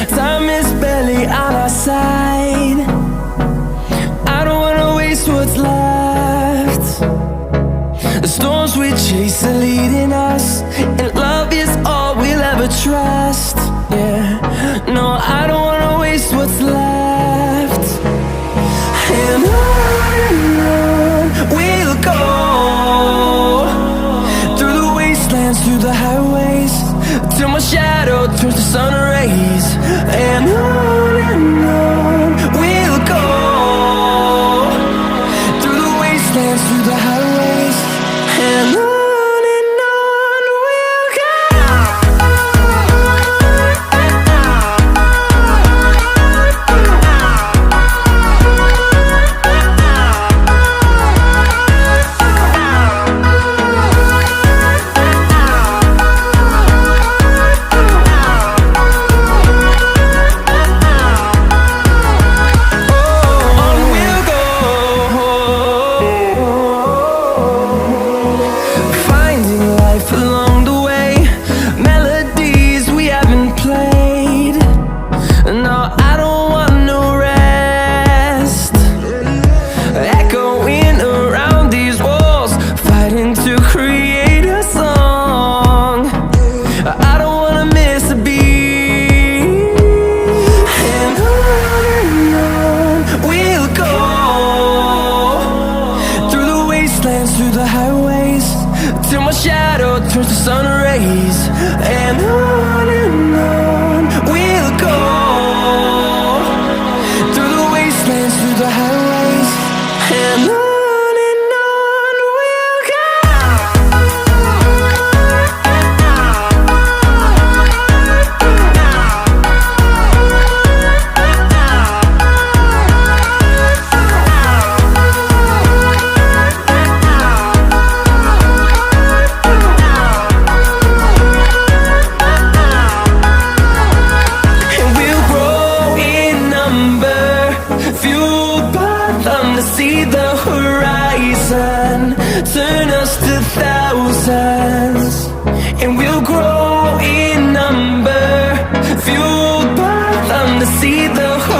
Time is barely on our side. I don't wanna waste what's left. The storms we chase are leading us, and love is all we'll ever trust. Yeah, no, I don't wanna waste what's left. And on we'll go, through the wastelands, through the highways, till my shadow turns to sun rays. And on we'll go, through the wastelands, through the highways, and on we'll go. Through the highways, till my shadow turns to sun rays. And on we'll go, through the wastelands, through the highways, and on we'll go. To see the horizon turn us to thousands, and we'll grow in number, fueled by them to see the horizon.